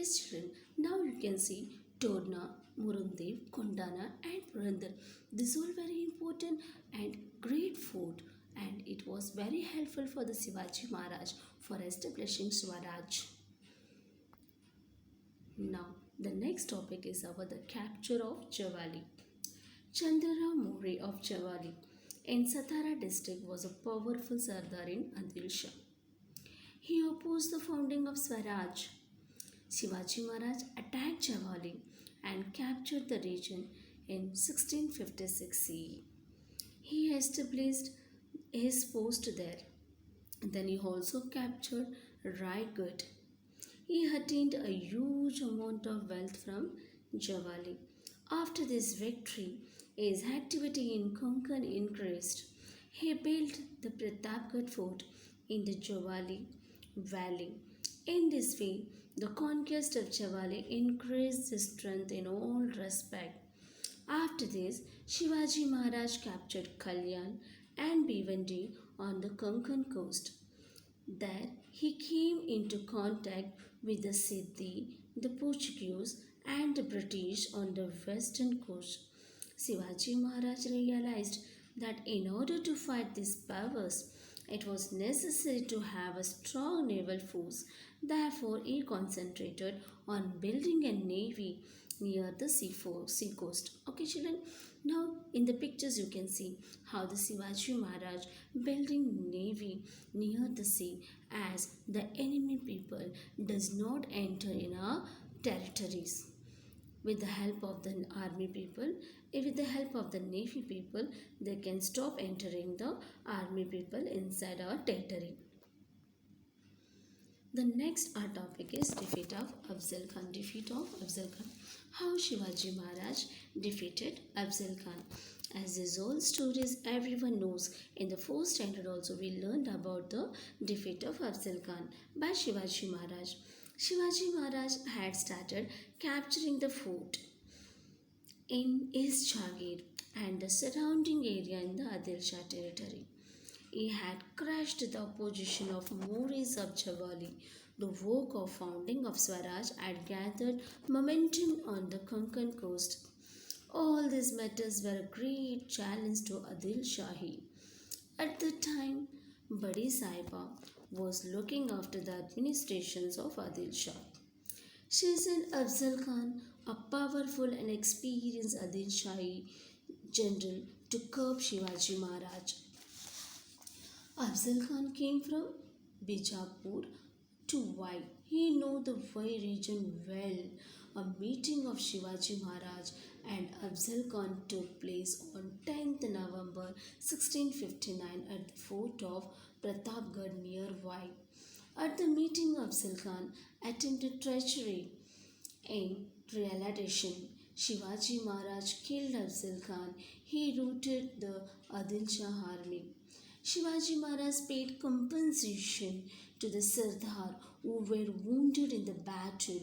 Yes, children, now you can see Torna, Murundev, Kondana, and Purandar. These all very important and great fort, and it was very helpful for the Shivaji Maharaj for establishing Swaraj. Now, the next topic is about the capture of Javali. Chandraram More of Javali in Satara district was a powerful Sardar in Adil Shah. He opposed the founding of Swaraj. Shivaji Maharaj attacked Javali and captured the region in 1656 CE. He established his post there. Then he also captured Raigad. He attained a huge amount of wealth from Javali. After this victory, his activity in Konkan increased. He built the Pratapgarh fort in the Javali valley. In this way, the conquest of Javali increased his strength in all respect. After this, Shivaji Maharaj captured Kalyan and Bhiwandi on the Konkan coast. There, he came into contact with the Siddhi, the Portuguese, and the British on the western coast. Shivaji Maharaj realized that in order to fight these powers, it was necessary to have a strong naval force. Therefore, he concentrated on building a navy near the sea coast. Okay, children. Now, in the pictures, you can see how the Shivaji Maharaj building navy near the sea, as the enemy people does not enter in our territories. With the help of the army people, with the help of the navy people, they can stop entering the army people inside our territory. The next our topic is defeat of Afzal Khan. Defeat of Afzal Khan. How Shivaji Maharaj defeated Afzal Khan. As these old stories everyone knows, in the 4th standard also we learned about the defeat of Afzal Khan by Shivaji Maharaj. Shivaji Maharaj had started capturing the fort in his Jagir and the surrounding area in the Adil Shah territory. He had crushed the opposition of Moris of Javali. The work of founding of Swaraj had gathered momentum on the Konkan coast. All these matters were a great challenge to Adil Shahi. At the time, Badi Sahiba was looking after the administrations of Adil Shah. She sent Afzal Khan, a powerful and experienced Adil Shahi general, to curb Shivaji Maharaj. Afzal Khan came from Bijapur to Vai. He knew the Vai region well. A meeting of Shivaji Maharaj and Afzal Khan took place on 10th November 1659 at the fort of Pratapgarh near Vai. At the meeting, Afzal Khan attempted treachery. In retaliation, Shivaji Maharaj killed Afzal Khan. He routed the Adil Shah army. Shivaji Maharaj paid compensation to the Sardar who were wounded in the battle.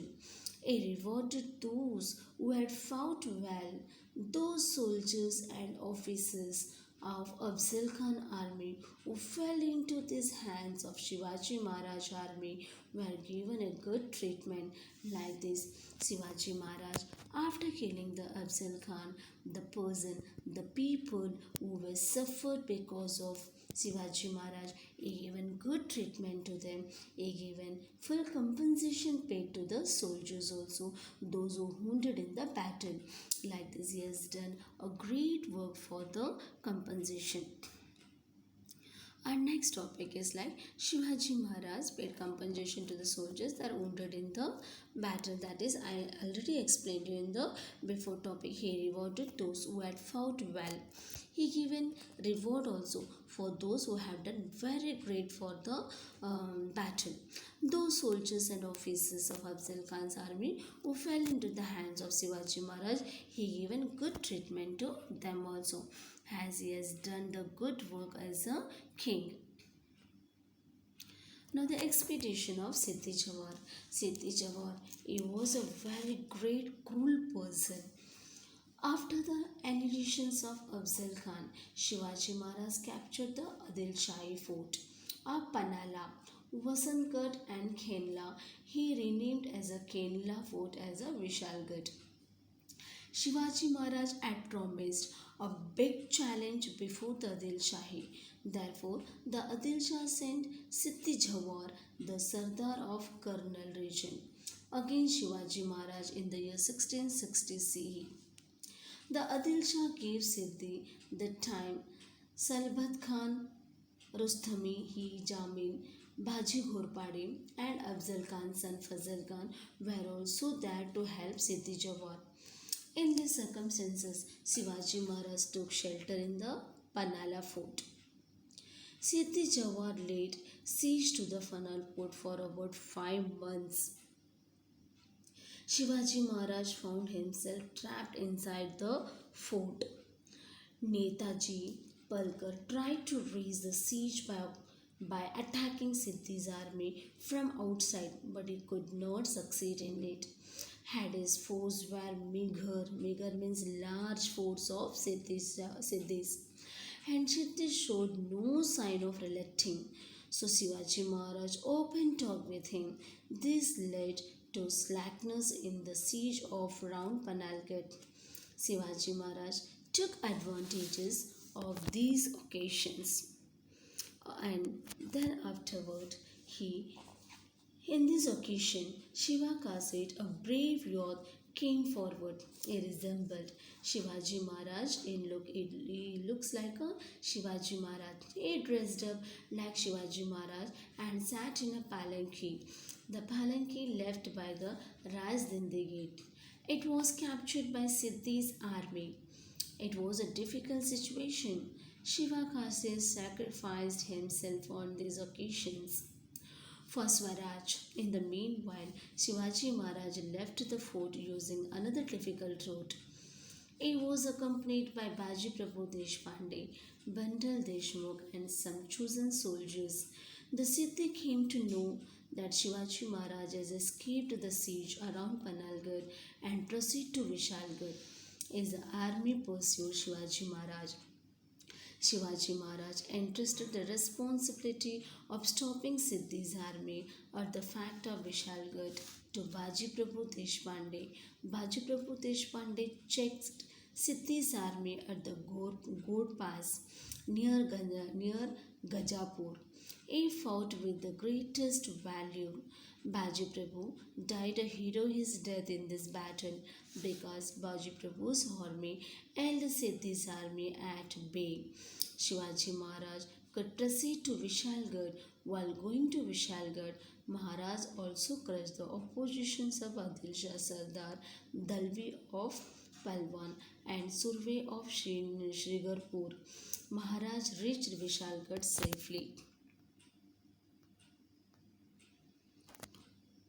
He rewarded those who had fought well. Those soldiers and officers of Afzal Khan army who fell into the hands of Shivaji Maharaj army were given a good treatment. Like this, Shivaji Maharaj, after killing the Afzal Khan, the people who were suffered because of Shivaji Maharaj, he given good treatment to them. He given full compensation paid to the soldiers also, those who wounded in the battle. Like this, he has done a great work for the compensation. Our next topic is like Shivaji Maharaj paid compensation to the soldiers that are wounded in the battle. That is, I already explained you in the before topic. He rewarded those who had fought well. He given reward also for those who have done very great for the battle. Those soldiers and officers of Afzal Khan's army who fell into the hands of Shivaji Maharaj, he given good treatment to them also, as he has done the good work as a king. Now the expedition of Siddhi Jawar. Siddhi Jawar, he was a very great, cruel person. After the annihilations of Afzal Khan, Shivaji Maharaj captured the Adil Shahi fort of Panala, Vasankot and Khenla. He renamed as a Khenla fort as a Vishalgarh. Shivaji Maharaj had promised a big challenge before the Adil Shahi. Therefore, the Adil Shah sent Siddhi Jawar, the Sardar of Karnal region, against Shivaji Maharaj in the year 1660 CE. The Adil Shah gave Siddhi the time Salbat Khan, Rustami, he Jamin, Baji Ghorpade, and Afzal Khan's son Fazal Khan were also there to help Siddhi Jawar. In these circumstances, Shivaji Maharaj took shelter in the Panala fort. Siddhi Jawar laid siege to the Fanal fort for about 5 months. Shivaji Maharaj found himself trapped inside the fort. Netaji Palkar tried to raise the siege by attacking Siddhi's army from outside, but he could not succeed in it. Had his foes were meager means large force of Siddhis, and Siddhis showed no sign of relenting. So Shivaji Maharaj opened talk with him. This led to slackness in the siege of round Panalghat. Shivaji Maharaj took advantages of these occasions, and then afterward he in this occasion, Shiva Kaset, a brave youth, came forward. He resembled Shivaji Maharaj in look. He looks like a Shivaji Maharaj. He dressed up like Shivaji Maharaj and sat in a palanquin. The palanquin left by the Rajdindi gate. It was captured by Siddhi's army. It was a difficult situation. Shiva Kaset sacrificed himself on these occasions for Swaraj. In the meanwhile, Shivaji Maharaj left the fort using another difficult route. He was accompanied by Baji Prabhu Deshpande, Bandal Deshmukh, and some chosen soldiers. The Siddhi came to know that Shivaji Maharaj has escaped the siege around Panalgarh and proceeded to Vishalgarh. His army pursued Shivaji Maharaj. Shivaji Maharaj entrusted the responsibility of stopping Siddhi's army at the fort of Vishalgarh to Baji Prabhu Deshpande. Baji Prabhu Deshpande checked Siddhi's army at the Gord Pass near Gajapur. He fought with the greatest valor. Baji Prabhu died a hero's death in this battle because Baji Prabhu's army held Siddhi's army at bay. Shivaji Maharaj could proceed to Vishalgarh. While going to Vishalgarh, Maharaj also crushed the oppositions of Adil Shah Sardar Dalvi of Palwan and Surve of Shrigarpur. Maharaj reached Vishalgarh safely.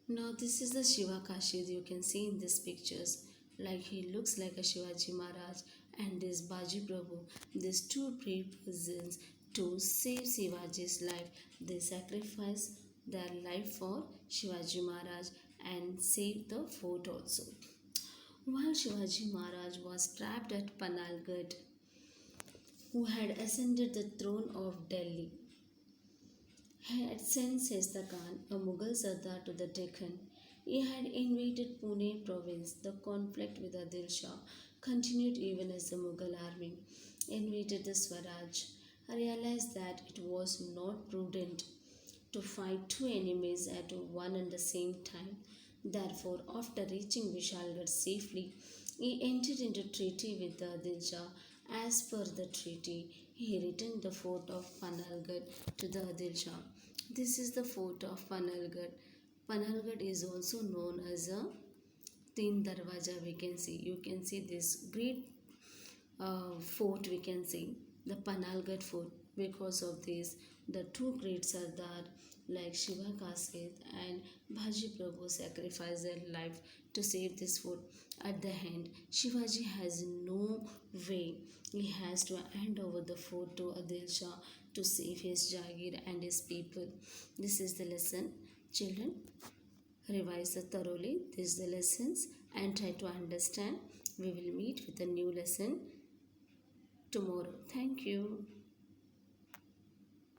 Now this is the Shiva Kashid you can see in these pictures. Like he looks like a Shivaji Maharaj and this Baji Prabhu. These two brave persons to save Shivaji's life. They sacrificed their life for Shivaji Maharaj and saved the fort also. While Shivaji Maharaj was trapped at Panalgarh, who had ascended the throne of Delhi, had sent Sesta Khan, a Mughal Sardar, to the Deccan. He had invaded Pune province. The conflict with Adil Shah continued even as the Mughal army invaded the Swaraj. I realized that it was not prudent to fight two enemies at one and the same time. Therefore, after reaching Vishalgarh safely, he entered into treaty with the Adil Shah. As per the treaty, he returned the fort of Panalgarh to the Adil Shah. This is the fort of Panalgarh. Panalgarh is also known as a Teen Darwaja. We can see. You can see this great fort. We can see the Panalgarh fort. Because of this, the two great Sardar like Shiva Kaset and Bhaji Prabhu sacrificed their life to save this fort. At the end, Shivaji has no way. He has to hand over the fort to Adil Shah to save his Jagir and his people. This is the lesson. Children, revise it thoroughly. This is the lessons and try to understand. We will meet with a new lesson tomorrow. Thank you.